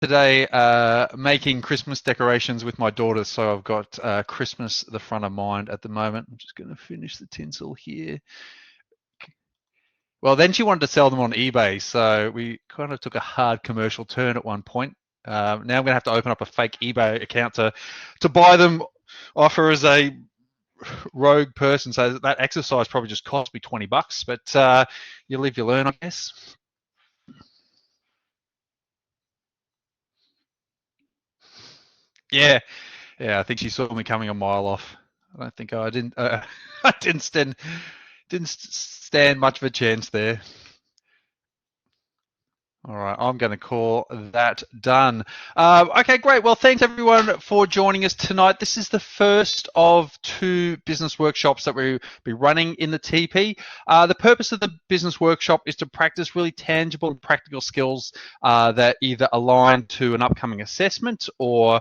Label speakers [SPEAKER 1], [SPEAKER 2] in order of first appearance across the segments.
[SPEAKER 1] today making Christmas decorations with my daughter, so I've got Christmas at the front of mind at the moment. I'm just going to finish the tinsel here. Well, then she wanted to sell them on eBay, so we kind of took a hard commercial turn at one point. Now I'm going to have to open up a fake eBay account to buy them off her as a rogue person. So that exercise probably just cost me $20, but you live, you learn, I guess. Yeah, yeah. I think she saw me coming a mile off. I don't think I didn't. I didn't stand much of a chance there. All right, I'm going to call that done. Okay, great. Well, thanks everyone for joining us tonight. This is the first of two business workshops that we'll be running in the TP. The purpose of the business workshop is to practice really tangible and practical skills that either align to an upcoming assessment or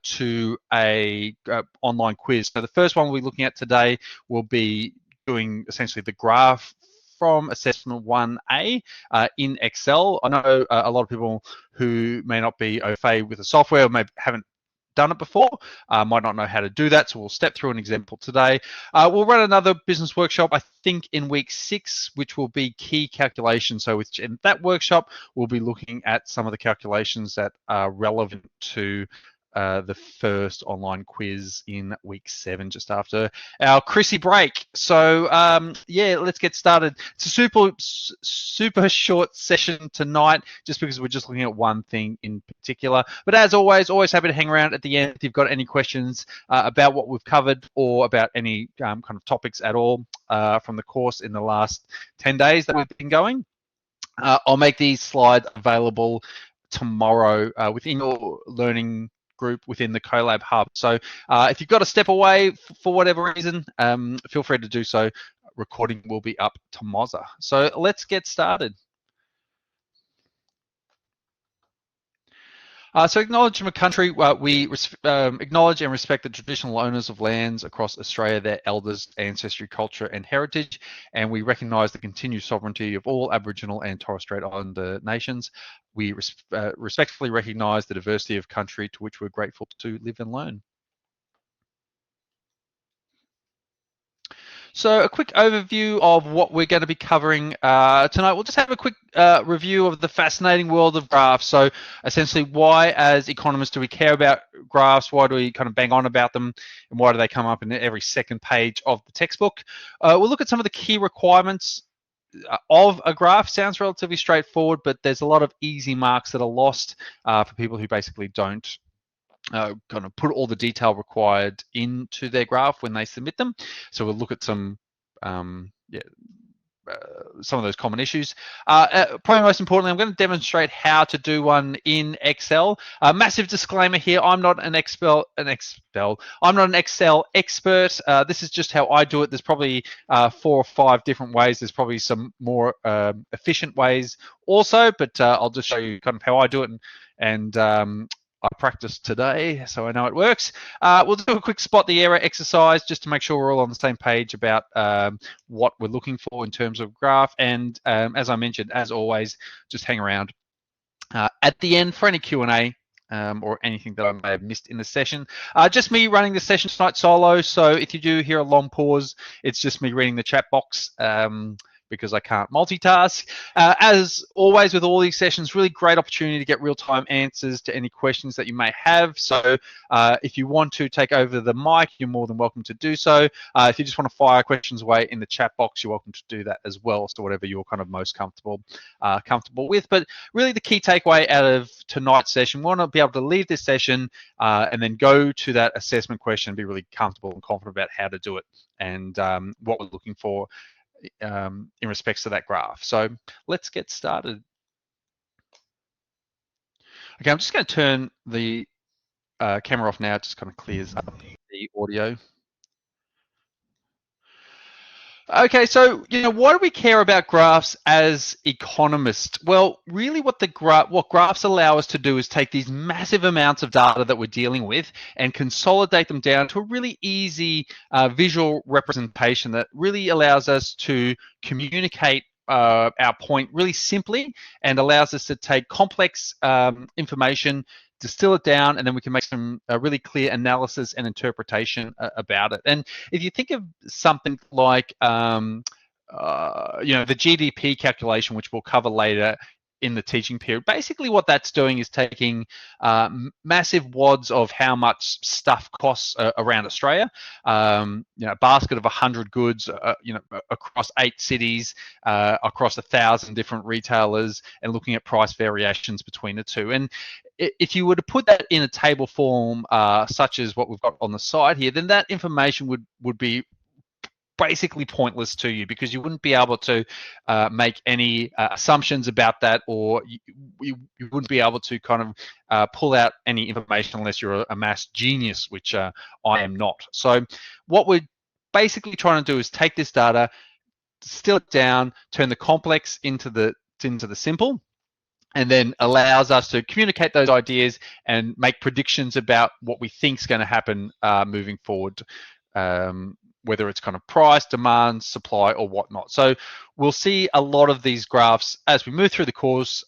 [SPEAKER 1] to a online quiz. So the first one we'll be looking at today will be doing essentially the graph from assessment 1A in Excel. I know a lot of people who may not be au fait with the software or maybe haven't done it before, might not know how to do that. So we'll step through an example today. We'll run another business workshop, I think, in week 6, which will be key calculations. So in that workshop, we'll be looking at some of the calculations that are relevant to the first online quiz in week 7, just after our Chrissy break. So yeah, let's get started. It's a super short session tonight, just because we're just looking at one thing in particular. But as always happy to hang around at the end if you've got any questions about what we've covered or about any kind of topics at all from the course in the last 10 days that we've been going. I'll make these slides available tomorrow within your learning group within the Colab Hub. So if you've got to step away for whatever reason, feel free to do so. Recording will be up to Moza. So let's get started. So acknowledgement of country, we acknowledge and respect the traditional owners of lands across Australia, their elders, ancestry, culture and heritage, and we recognise the continued sovereignty of all Aboriginal and Torres Strait Islander nations. We respectfully recognise the diversity of country to which we're grateful to live and learn. So a quick overview of what we're going to be covering tonight. We'll just have a quick review of the fascinating world of graphs. So essentially, why as economists do we care about graphs? Why do we kind of bang on about them? And why do they come up in every second page of the textbook? We'll look at some of the key requirements of a graph. Sounds relatively straightforward, but there's a lot of easy marks that are lost for people who basically don't kind of put all the detail required into their graph when they submit them. So we'll look at some some of those common issues. Probably most importantly, I'm going to demonstrate how to do one in Excel. Massive disclaimer here: I'm not an Excel expert. This is just how I do it. There's probably 4 or 5 different ways. There's probably some more efficient ways also, but I'll just show you kind of how I do it and I practiced today, so I know it works. We'll do a quick spot the error exercise just to make sure we're all on the same page about what we're looking for in terms of graph. And as I mentioned, as always, just hang around at the end for any Q&A or anything that I may have missed in the session. Just me running the session tonight solo, so if you do hear a long pause, it's just me reading the chat box. Because I can't multitask. As always with all these sessions, really great opportunity to get real-time answers to any questions that you may have. So if you want to take over the mic, you're more than welcome to do so. If you just want to fire questions away in the chat box, you're welcome to do that as well. So whatever you're kind of most comfortable with. But really the key takeaway out of tonight's session, we want to be able to leave this session and then go to that assessment question and be really comfortable and confident about how to do it and what we're looking for in respects to that graph. So let's get started. Okay, I'm just going to turn the camera off now. It just kind of clears up the audio. Okay, so why do we care about graphs as economists? Well, really, what graphs allow us to do is take these massive amounts of data that we're dealing with and consolidate them down to a really easy visual representation that really allows us to communicate our point really simply and allows us to take complex information, distill it down, and then we can make some really clear analysis and interpretation about it. And if you think of something like the GDP calculation, which we'll cover later in the teaching period, basically what that's doing is taking massive wads of how much stuff costs around Australia, a basket of 100 goods, across 8 cities, across 1,000 different retailers, and looking at price variations between the two. And if you were to put that in a table form, such as what we've got on the side here, then that information would be basically pointless to you, because you wouldn't be able to make any assumptions about that, or you wouldn't be able to kind of pull out any information unless you're a maths genius, which I am not. So what we're basically trying to do is take this data, distill it down, turn the complex into the simple, and then allows us to communicate those ideas and make predictions about what we think is going to happen moving forward, whether it's kind of price, demand, supply, or whatnot. So we'll see a lot of these graphs as we move through the course,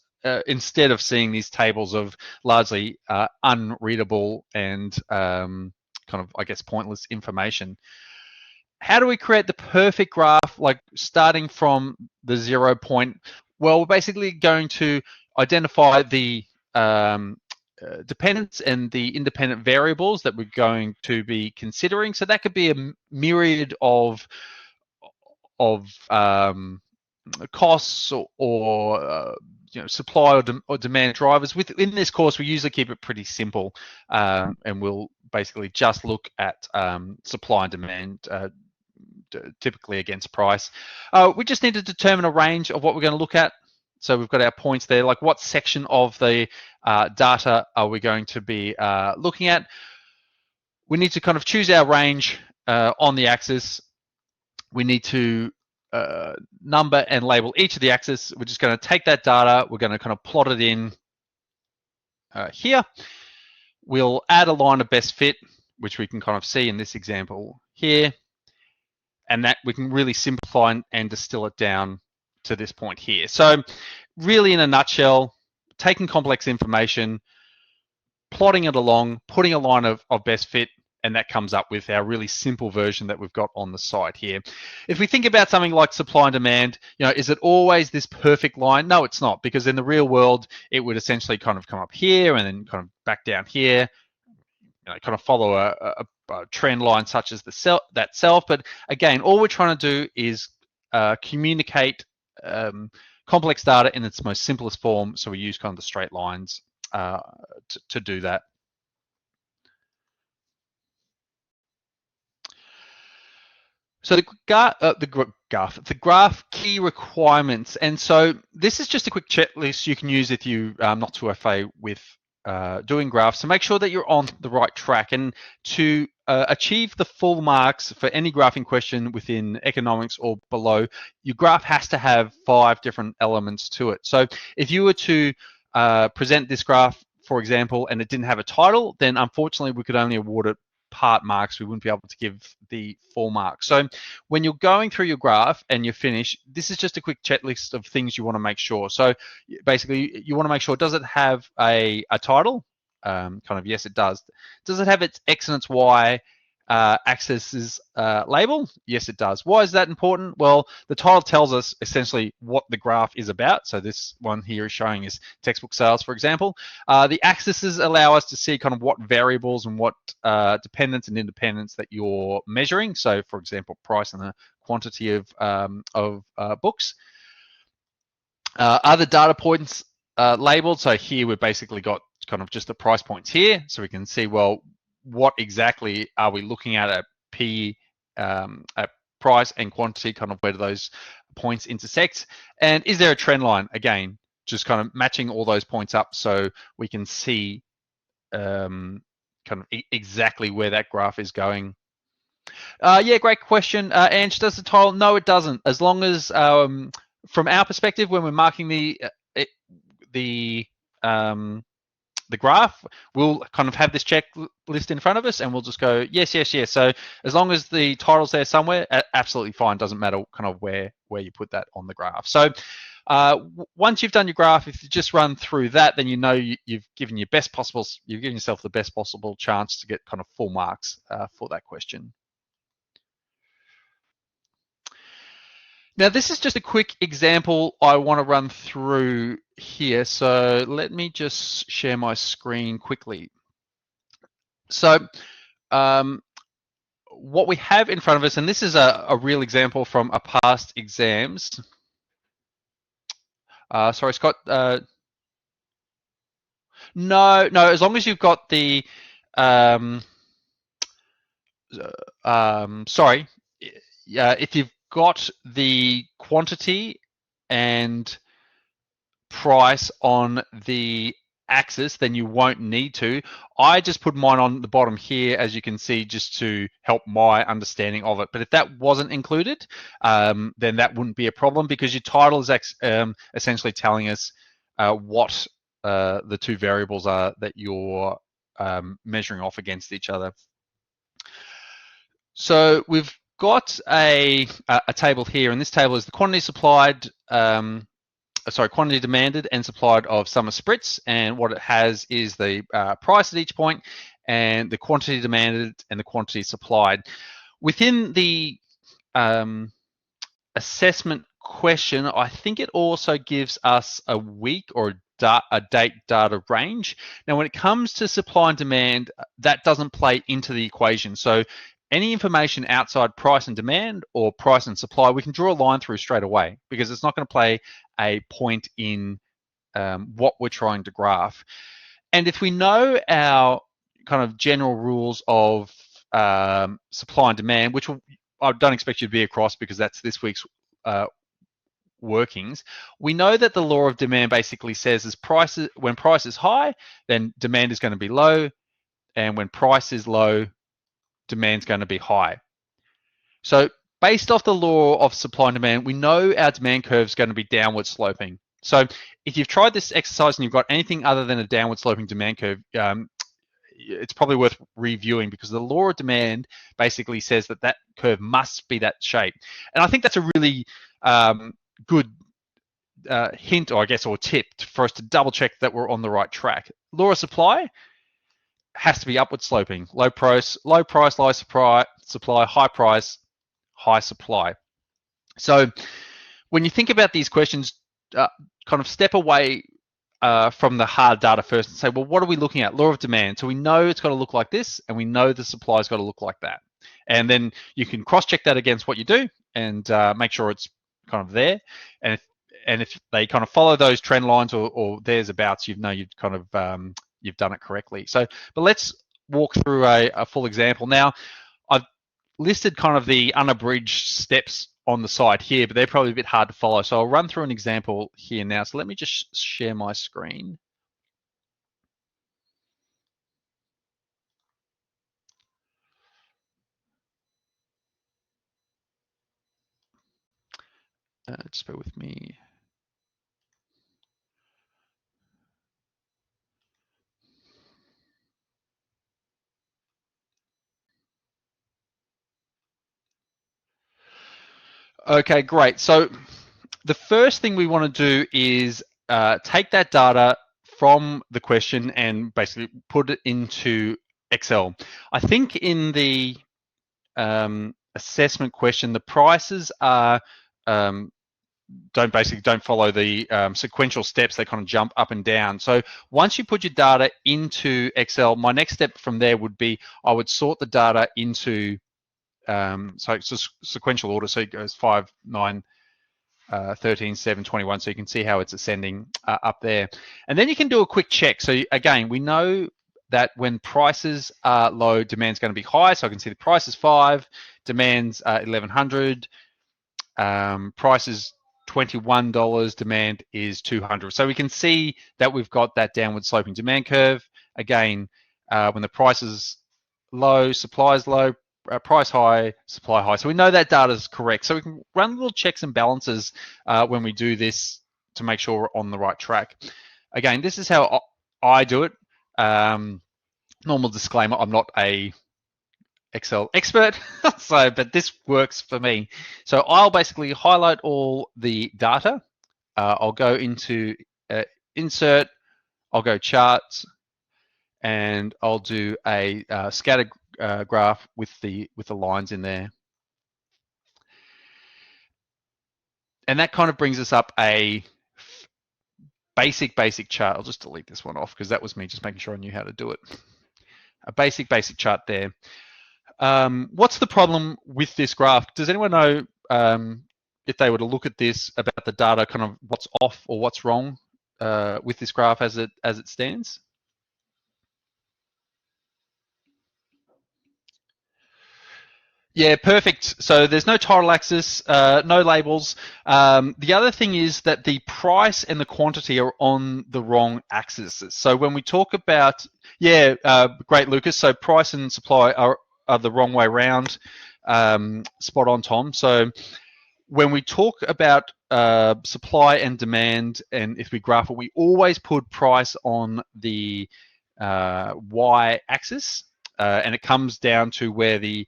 [SPEAKER 1] instead of seeing these tables of largely unreadable and kind of, I guess, pointless information. How do we create the perfect graph, like starting from the 0 point? Well, we're basically going to identify the dependents and the independent variables that we're going to be considering. So that could be a myriad of costs or supply or demand drivers. Within this course, we usually keep it pretty simple, and we'll basically just look at supply and demand, typically against price. We just need to determine a range of what we're going to look at. So we've got our points there, like what section of the data are we going to be looking at. We need to kind of choose our range on the axis. We need to number and label each of the axes. We're just going to take that data, we're going to kind of plot it in here. We'll add a line of best fit, which we can kind of see in this example here, and that we can really simplify and distill it down to this point here. So really, in a nutshell, taking complex information, plotting it along, putting a line of best fit, and that comes up with our really simple version that we've got on the side here. If we think about something like supply and demand, is it always this perfect line? No, it's not, because in the real world, it would essentially kind of come up here and then kind of back down here, kind of follow a trend line such as that self. But again, all we're trying to do is communicate complex data in its most simplest form. So we use kind of the straight lines to do that. So the graph key requirements. And so this is just a quick checklist you can use if you not too FA with doing graphs, to make sure that you're on the right track. And to achieve the full marks for any graphing question within economics or below, your graph has to have 5 different elements to it. So if you were to present this graph, for example, and it didn't have a title, then unfortunately we could only award it part marks. We wouldn't be able to give the full marks. So when you're going through your graph and you're finished, this is just a quick checklist of things you want to make sure. So basically, you want to make sure, does it have a title? Kind of, yes, it does. Does it have its X and its Y axis label? Yes, it does. Why is that important? Well, the title tells us essentially what the graph is about. So this one here is showing is textbook sales, for example. The axes allow us to see kind of what variables and what dependents and independents that you're measuring. So, for example, price and the quantity of books. Other data points labeled. So here we've basically got kind of just the price points here, so we can see, well, what exactly are we looking at at price and quantity, kind of where do those points intersect, and is there a trend line? Again, just kind of matching all those points up so we can see kind of exactly where that graph is going. Yeah, great question, Ange. Does the title? No, it doesn't. As long as, from our perspective, when we're marking the graph, we'll kind of have this checklist in front of us, and we'll just go yes, yes, yes. So as long as the title's there somewhere, absolutely fine. Doesn't matter kind of where where you put that on the graph. So once you've done your graph, if you just run through that, then you know you've given yourself the best possible chance to get kind of full marks for that question. Now, this is just a quick example I want to run through here. So let me just share my screen quickly. So what we have in front of us, and this is a real example from a past exams. Sorry, Scott. No, as long as you've got the, sorry, if you've got the quantity and price on the axis, then you won't need to. I just put mine on the bottom here, as you can see, just to help my understanding of it. But if that wasn't included, then that wouldn't be a problem, because your title is essentially telling us what the two variables are that you're measuring off against each other. So we've got a table here, and this table is the quantity supplied, quantity demanded and supplied of summer spritz, and what it has is the price at each point and the quantity demanded and the quantity supplied. Within the assessment question, I think it also gives us a week or a date data range. Now, when it comes to supply and demand, that doesn't play into the equation. So any information outside price and demand or price and supply, we can draw a line through straight away, because it's not going to play a point in what we're trying to graph. And if we know our kind of general rules of supply and demand, which I don't expect you to be across because that's this week's workings, we know that the law of demand basically says when price is high, then demand is going to be low, and when price is low, demand's going to be high. So based off the law of supply and demand, we know our demand curve is going to be downward sloping. So if you've tried this exercise and you've got anything other than a downward sloping demand curve, it's probably worth reviewing, because the law of demand basically says that that curve must be that shape. And I think that's a really good hint, or I guess, or tip for us to double check that we're on the right track. Law of supply has to be upward sloping. Low price, low supply, high price, high supply. So when you think about these questions, kind of step away from the hard data first and say, well, what are we looking at? Law of demand. So we know it's got to look like this, and we know the supply's got to look like that. And then you can cross-check that against what you do and make sure it's kind of there. And if they kind of follow those trend lines or thereabouts, you know you've kind of you've done it correctly. So, but let's walk through a full example. Now, I've listed kind of the unabridged steps on the side here, but they're probably a bit hard to follow. So I'll run through an example here now. So let me just share my screen. Just bear with me. Okay, great. So the first thing we want to do is take that data from the question and basically put it into Excel. I think in the assessment question, the prices are don't follow the sequential steps. They kind of jump up and down. So once you put your data into Excel, my next step from there would be I would sort the data into sequential order. So it goes 5, 9, 13, 7, 21. So you can see how it's ascending up there. And then you can do a quick check. So again, we know that when prices are low, demand's going to be high. So I can see the price is 5, demand's 1,100, price is $21, demand is 200. So we can see that we've got that downward sloping demand curve. Again, when the price is low, supply is low, price high, supply high. So we know that data is correct. So we can run little checks and balances when we do this to make sure we're on the right track. Again, this is how I do it. Normal disclaimer, I'm not a Excel expert, but this works for me. So I'll basically highlight all the data. I'll go into insert, I'll go charts, and I'll do a scatter graph with the lines in there. And that kind of brings us up a basic chart. I'll just delete this one off because that was me just making sure I knew how to do it. A basic chart there. What's the problem with this graph? Does anyone know if they were to look at this about the data, kind of what's off or what's wrong with this graph as it stands? Yeah, perfect. So there's no title axis, no labels. The other thing is that the price and the quantity are on the wrong axes. So when we talk about, yeah, great, Lucas. So price and supply are the wrong way around. Spot on, Tom. So when we talk about supply and demand, and if we graph it, we always put price on the y-axis, and it comes down to where the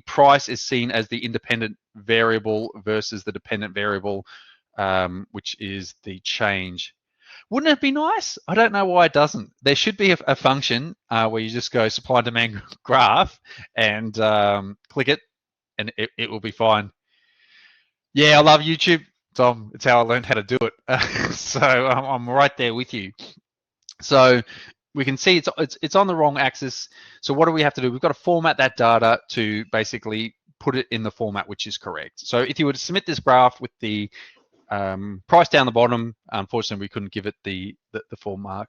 [SPEAKER 1] price is seen as the independent variable versus the dependent variable, which is the change. Wouldn't it be nice? I don't know why it doesn't. There should be a function where you just go supply and demand graph and click it, and it will be fine. Yeah, I love YouTube, Tom. It's how I learned how to do it. So I'm right there with you. So we can see it's on the wrong axis. So what do we have to do? We've got to format that data to basically put it in the format which is correct. So if you were to submit this graph with the price down the bottom, unfortunately we couldn't give it the full mark.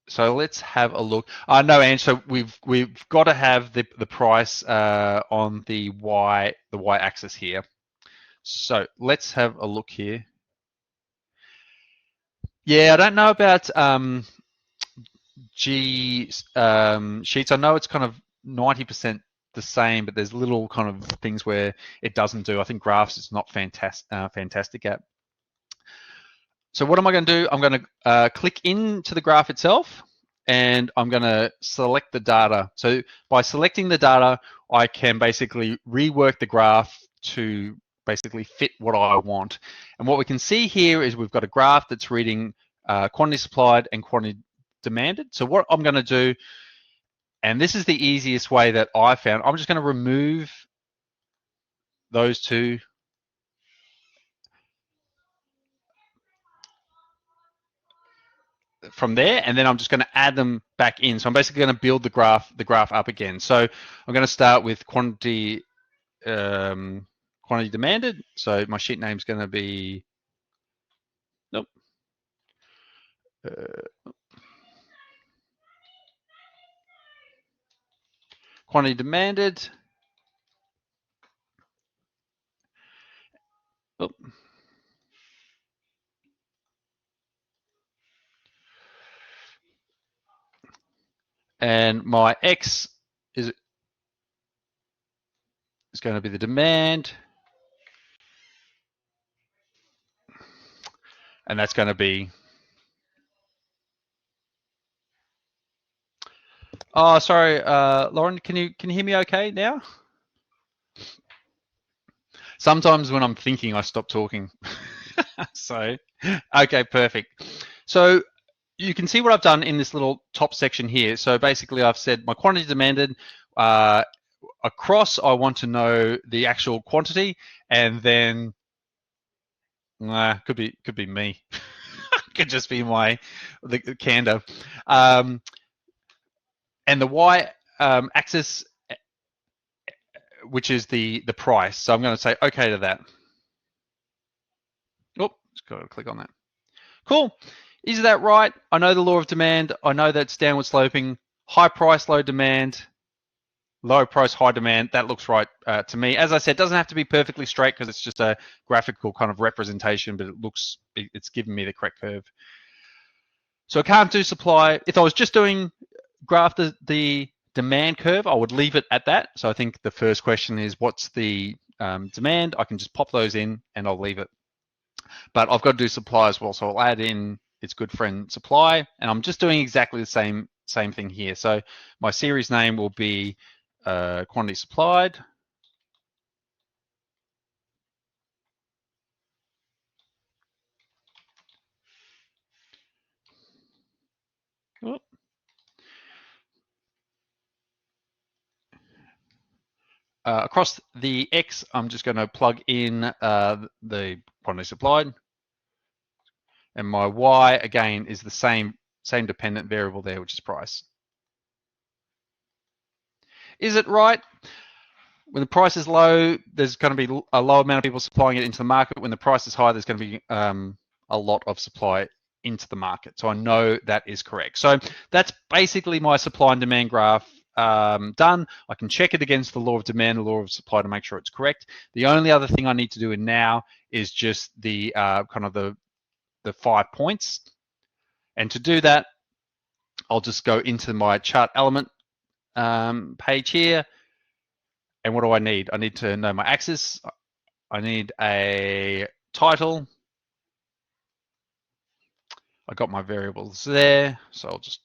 [SPEAKER 1] So let's have a look. No, Ange. So we've got to have the price on the y axis here. So let's have a look here. Yeah, I don't know about G sheets. I know it's kind of 90% the same, but there's little kind of things where it doesn't do. I think graphs is not fantastic at. So what am I going to do? I'm going to click into the graph itself, and I'm going to select the data. So by selecting the data, I can basically rework the graph to basically fit what I want. And what we can see here is we've got a graph that's reading quantity supplied and quantity demanded. So what I'm going to do, and this is the easiest way that I found, I'm just going to remove those two from there, and then I'm just going to add them back in. So I'm basically going to build the graph up again. So I'm going to start with quantity demanded. So my sheet name is going to be quantity demanded. And my X is going to be the demand, and that's going to be, oh, sorry, Lauren, can you hear me okay now? Sometimes when I'm thinking, I stop talking. So, okay, perfect. So you can see what I've done in this little top section here. So basically I've said my quantity demanded, across I want to know the actual quantity, and then could be me. Could just be the candor. And the y axis, which is the price. So I'm going to say okay to that. Oh, just got to click on that. Cool. Is that right? I know the law of demand. I know that's downward sloping. High price, low demand. Low price, high demand. That looks right to me. As I said, it doesn't have to be perfectly straight because it's just a graphical kind of representation, but it's giving me the correct curve. So I can't do supply. If I was just doing graph the demand curve, I would leave it at that. So I think the first question is, what's the demand? I can just pop those in and I'll leave it. But I've got to do supply as well. So I'll add in its good friend supply, and I'm just doing exactly the same same thing here. So my series name will be quantity supplied. Across the X, I'm just going to plug in the quantity supplied. And my Y, again, is the same dependent variable there, which is price. Is it right? When the price is low, there's going to be a low amount of people supplying it into the market. When the price is high, there's going to be a lot of supply into the market. So I know that is correct. So that's basically my supply and demand graph done. I can check it against the law of demand, the law of supply to make sure it's correct. The only other thing I need to do now is just the kind of the 5 points. And to do that, I'll just go into my chart element page here. And what do I need? I need to know my axis. I need a title. I got my variables there, so I'll just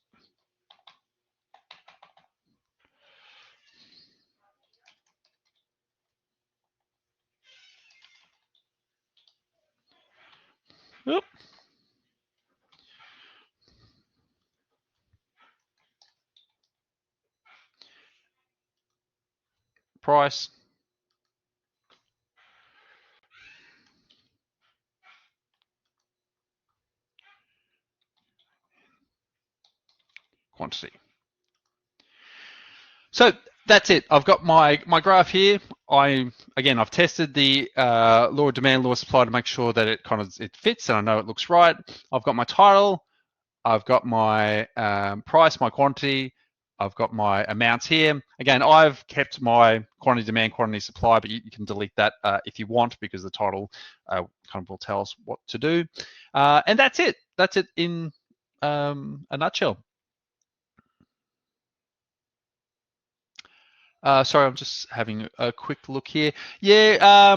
[SPEAKER 1] whoop. Price, quantity. So that's it. I've got my graph here. I've tested the law of demand, law of supply to make sure that it fits and I know it looks right. I've got my title. I've got my price, my quantity. I've got my amounts here. Again, I've kept my quantity demand, quantity supply, but you can delete that if you want because the title kind of will tell us what to do. And that's it. That's it in a nutshell. Sorry, I'm just having a quick look here. Yeah,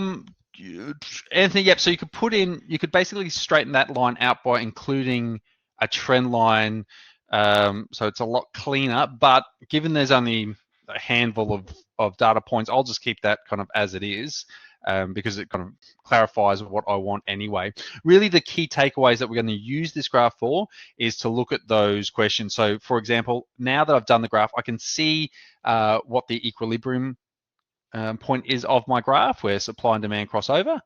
[SPEAKER 1] Anthony, yep. So you could basically straighten that line out by including a trend line. So it's a lot cleaner, but given there's only a handful of data points, I'll just keep that kind of as it is. Because it kind of clarifies what I want anyway. Really, the key takeaways that we're going to use this graph for is to look at those questions. So, for example, now that I've done the graph, I can see what the equilibrium point is of my graph where supply and demand cross over.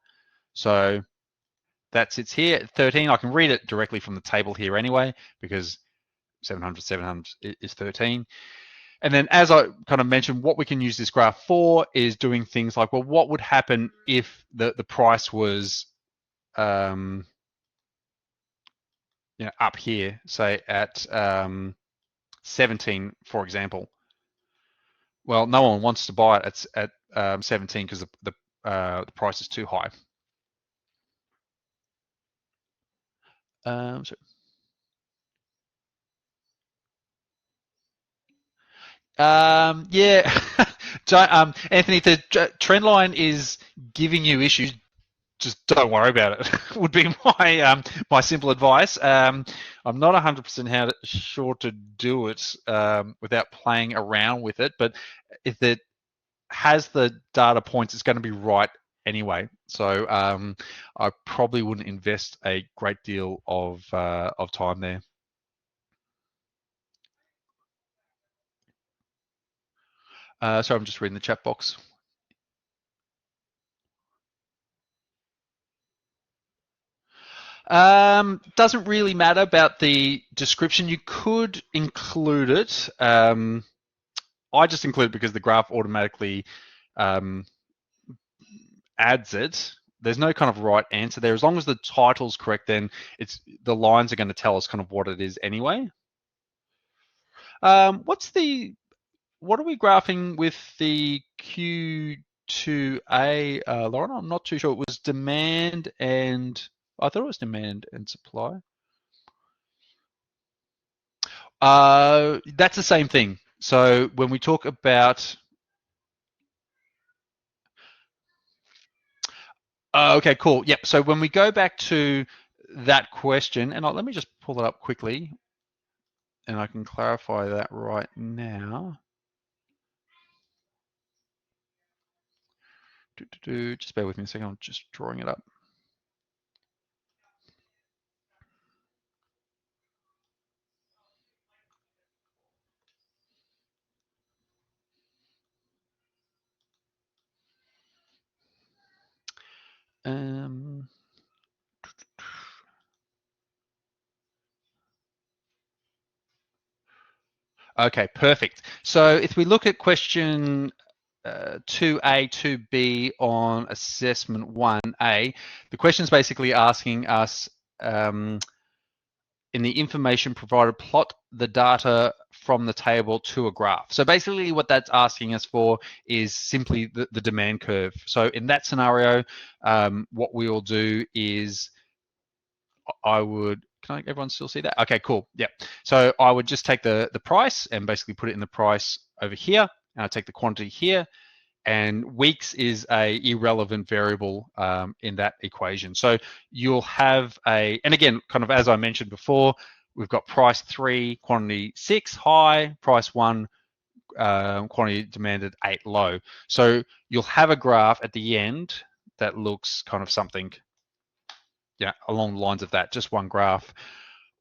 [SPEAKER 1] So that sits here at 13. I can read it directly from the table here anyway because 700 is 13. And then as I kind of mentioned, what we can use this graph for is doing things like, well, what would happen if the price was up here, say at 17, for example. Well, no one wants to buy it at 17 because the price is too high. So yeah, Anthony, the trend line is giving you issues. Just don't worry about it. Would be my simple advice. I'm not 100% sure to do it without playing around with it, but if it has the data points, it's going to be right anyway. So I probably wouldn't invest a great deal of time there. So I'm just reading the chat box. Doesn't really matter about the description. You could include it. I just include it because the graph automatically adds it. There's no kind of right answer there. As long as the title's correct, then the lines are going to tell us kind of what it is anyway. What are we graphing with the Q2A, Lauren? I'm not too sure. It was demand and I thought it was demand and supply. That's the same thing. So when we talk about okay, cool. Yep. So when we go back to that question, and let me just pull it up quickly. and I can clarify that right now. Just bear with me a second, I'm just drawing it up. Okay, perfect. So if we look at question 2A, 2B on assessment 1A, the question is basically asking us in the information provided, plot the data from the table to a graph. So basically what that's asking us for is simply the demand curve. So in that scenario, what we will do is can everyone still see that? Okay, cool. Yeah. So I would just take the price and basically put it in the price over here. And I take the quantity here, and weeks is a irrelevant variable in that equation. So you'll have and again, kind of as I mentioned before, we've got price 3, quantity 6 high, price 1, quantity demanded 8 low. So you'll have a graph at the end that looks kind of something, yeah, along the lines of that, just one graph.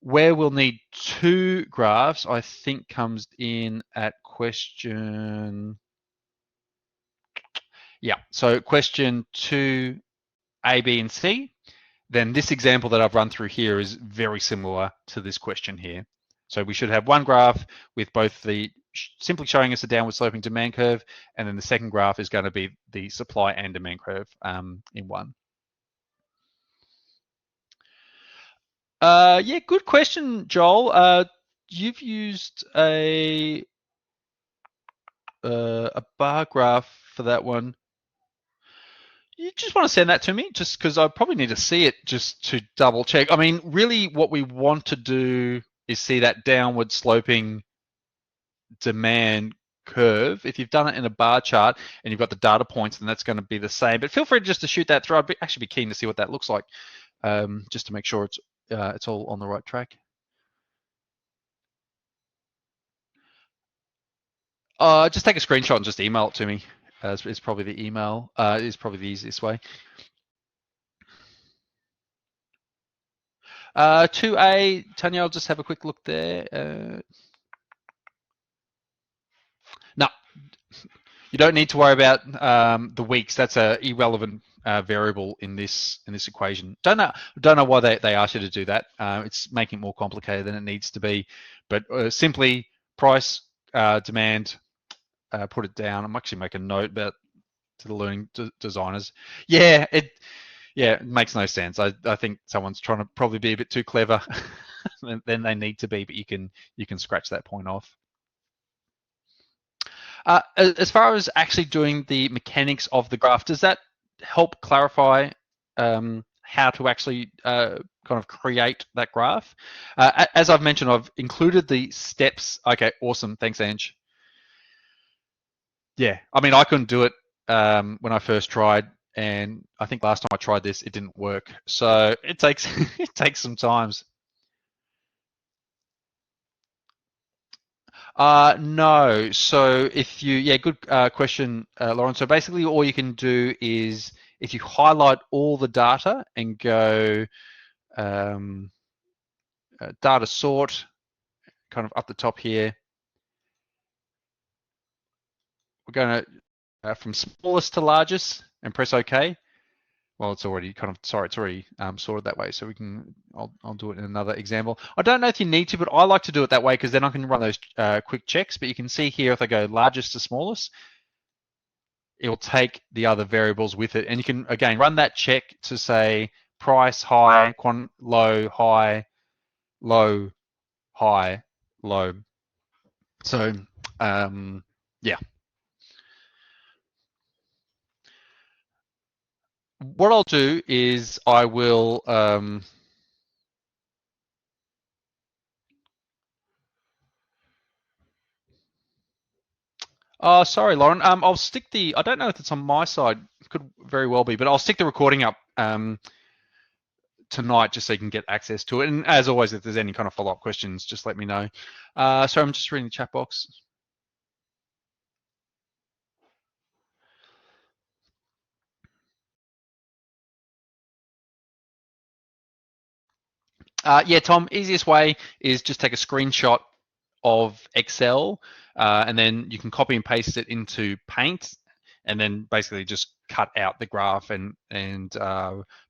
[SPEAKER 1] Where we'll need 2 graphs, I think comes in at question, yeah, so question 2, A, B, and C. Then this example that I've run through here is very similar to this question here. So we should have one graph with both simply showing us a downward sloping demand curve, and then the second graph is going to be the supply and demand curve in one. Yeah, good question, Joel. You've used a bar graph for that one. You just want to send that to me, just because I probably need to see it just to double check. I mean, really, what we want to do is see that downward sloping demand curve. If you've done it in a bar chart and you've got the data points, then that's going to be the same. But feel free just to shoot that through. I'd actually be keen to see what that looks like, just to make sure it's all on the right track. Just take a screenshot and just email it to me. Is probably the email. Is probably the easiest way. 2A, Tanya, I'll just have a quick look there. No, you don't need to worry about the weeks. That's a irrelevant variable in this equation. Don't know why they asked you to do that. It's making it more complicated than it needs to be. But simply price, demand, put it down. I'm actually making a note about to the learning designers. Yeah, it makes no sense. I think someone's trying to probably be a bit too clever than they need to be, but you can scratch that point off. As far as actually doing the mechanics of the graph, does that help clarify how to actually kind of create that graph? As I've mentioned, I've included the steps. Okay, awesome. Thanks, Ange. Yeah, I mean, I couldn't do it when I first tried, and I think last time I tried this, it didn't work. So it takes it takes some times. No. So if yeah, good question, Lauren. So basically, all you can do is if you highlight all the data and go data sort, kind of up the top here, we're going to from smallest to largest and press OK. Well, it's already it's already sorted that way. So I'll do it in another example. I don't know if you need to, but I like to do it that way because then I can run those quick checks. But you can see here, if I go largest to smallest, it will take the other variables with it. And you can, again, run that check to say price, high, low, high, low, high, low. So, yeah. What I'll do is I will, oh, sorry, Lauren. I'll stick I don't know if it's on my side. It could very well be, but I'll stick the recording up tonight, just so you can get access to it. And as always, if there's any kind of follow-up questions, just let me know. So I'm just reading the chat box. Yeah, Tom, easiest way is just take a screenshot of Excel, and then you can copy and paste it into Paint, and then basically just cut out the graph and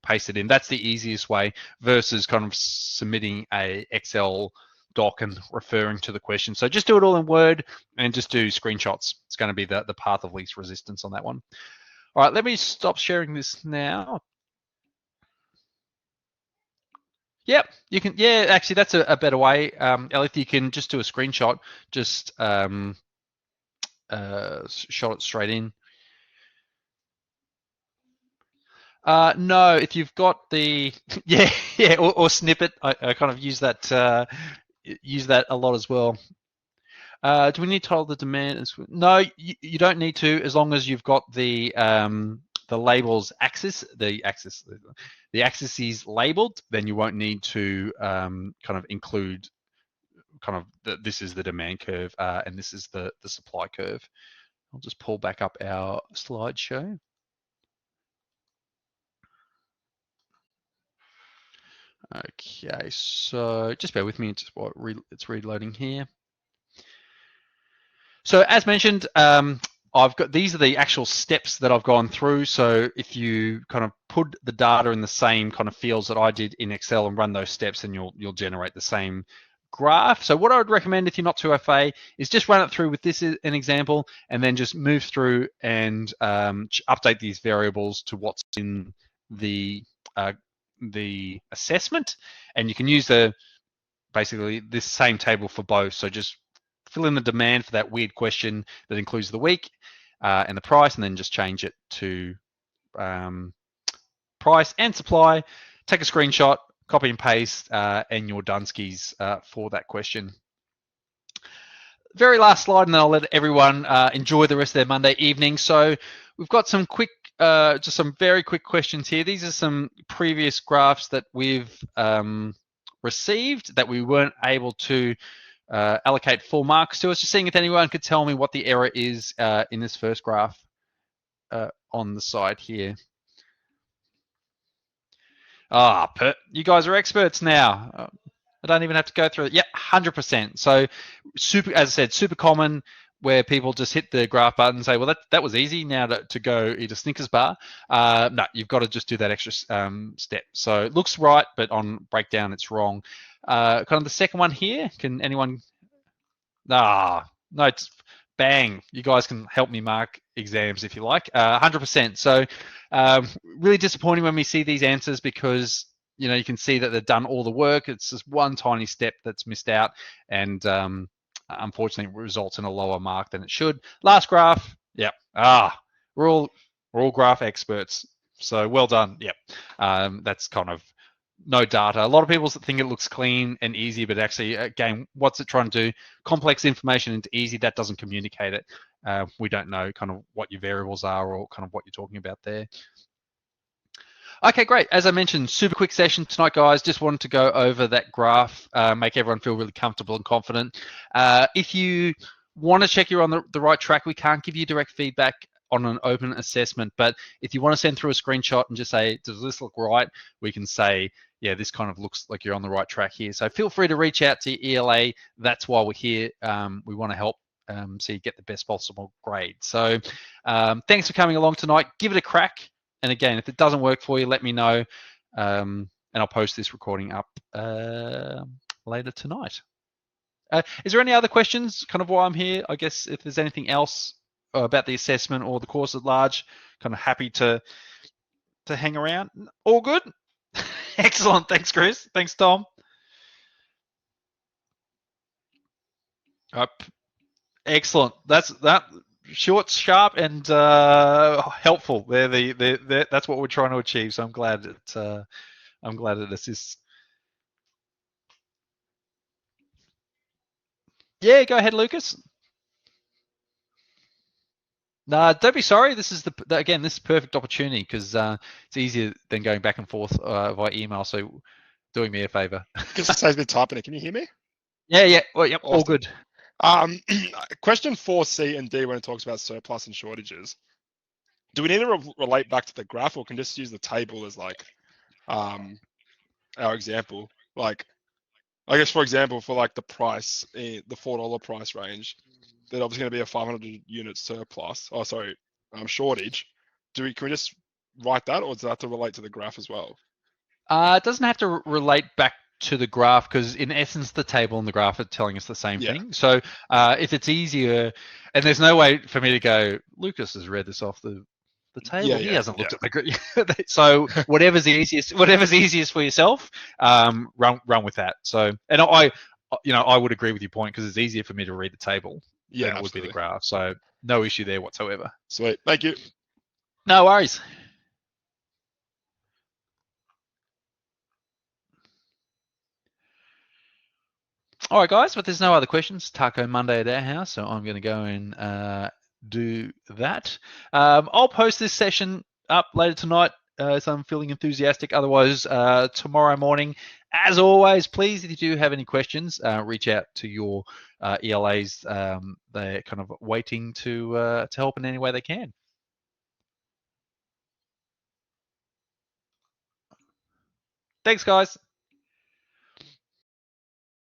[SPEAKER 1] paste it in. That's the easiest way versus kind of submitting a Excel doc and referring to the question. So just do it all in Word and just do screenshots. It's going to be the path of least resistance on that one. All right, let me stop sharing this now. Yep, you can. Yeah, actually, that's a better way. Elif, you can just do a screenshot, just shot it straight in. No, if you've got the yeah, or snippet. I kind of use that a lot as well. Do we need to hold the demand? No, you don't need to, as long as you've got the labels axis, the axis is labeled, then you won't need to kind of include kind of this is the demand curve and this is the supply curve. I'll just pull back up our slideshow. Okay, so just bear with me. It's reloading here. So as mentioned, I've got, these are the actual steps that I've gone through. So if you kind of put the data in the same kind of fields that I did in Excel and run those steps, then you'll generate the same graph. So what I would recommend, if you're not too FA, is just run it through with this as an example, and then just move through and update these variables to what's in the assessment, and you can use basically this same table for both. So just fill in the demand for that weird question that includes the week and the price, and then just change it to price and supply. Take a screenshot, copy and paste, and your Dunskies for that question. Very last slide, and then I'll let everyone enjoy the rest of their Monday evening. So we've got some quick, just some very quick questions here. These are some previous graphs that we've received that we weren't able to allocate full marks to. I was just seeing if anyone could tell me what the error is in this first graph on the side here. You guys are experts now. I don't even have to go through it. Yeah, 100%. So super, as I said, super common where people just hit the graph button and say, well, that was easy. Now to go eat a Snickers bar. No, you've got to just do that extra step. So it looks right, but on breakdown, it's wrong. Kind of the second one here. Can anyone? No, it's bang. You guys can help me mark exams if you like. 100%. So really disappointing when we see these answers, because you can see that they've done all the work. It's just one tiny step that's missed out, and unfortunately, it results in a lower mark than it should. Last graph. Yep. We're all graph experts. So well done. Yep. That's kind of no data. A lot of people think it looks clean and easy, but actually, again, what's it trying to do? Complex information into easy. That doesn't communicate it. We don't know kind of what your variables are or kind of what you're talking about there. Okay, great. As I mentioned, super quick session tonight, guys. Just wanted to go over that graph, make everyone feel really comfortable and confident. If you want to check you're on the right track, we can't give you direct feedback on an open assessment, but if you want to send through a screenshot and just say, does this look right? We can say, yeah, this kind of looks like you're on the right track here. So feel free to reach out to ELA. That's why we're here. We want to help so you get the best possible grade. So thanks for coming along tonight. Give it a crack. And again, if it doesn't work for you, let me know, and I'll post this recording up later tonight. Is there any other questions kind of while I'm here? I guess if there's anything else about the assessment or the course at large, kind of happy to hang around. All good? Excellent. Thanks, Chris. Thanks, Tom. Excellent. That's short, sharp, and helpful. That's what we're trying to achieve. So I'm glad it assists. Yeah, go ahead, Lucas. Don't be sorry. This is again, this is perfect opportunity because it's easier than going back and forth via email. So, doing me a favor.
[SPEAKER 2] Because it saves me typing it. Can you hear me?
[SPEAKER 1] Yeah. Well, yep. All
[SPEAKER 2] Awesome.
[SPEAKER 1] good.
[SPEAKER 2] Question 4C and D when it talks about surplus and shortages. Do we need to relate back to the graph, or can just use the table as like our example? Like, I guess for example, for like the price, the $4 price range, there's obviously going to be a 500 unit surplus. Oh, sorry, shortage. Can we just write that, or does that have to relate to the graph as well?
[SPEAKER 1] It doesn't have to relate back to the graph because in essence the table and the graph are telling us the same
[SPEAKER 2] Yeah,
[SPEAKER 1] thing. So if it's easier, and there's no way for me to go, Lucas has read this off the
[SPEAKER 2] yeah,
[SPEAKER 1] table. He
[SPEAKER 2] yeah,
[SPEAKER 1] hasn't
[SPEAKER 2] yeah,
[SPEAKER 1] looked at the so whatever's easiest for yourself, run with that. So and I would agree with your point because it's easier for me to read the table
[SPEAKER 2] yeah,
[SPEAKER 1] than it would be the
[SPEAKER 2] absolutely.
[SPEAKER 1] graph. So no issue there whatsoever.
[SPEAKER 2] Sweet, thank you.
[SPEAKER 1] No worries. All right, guys, but there's no other questions. Taco Monday at our house, so I'm going to go and do that. I'll post this session up later tonight so I'm feeling enthusiastic. Otherwise, tomorrow morning, as always, please, if you do have any questions, reach out to your ELAs. They're kind of waiting to help in any way they can. Thanks, guys.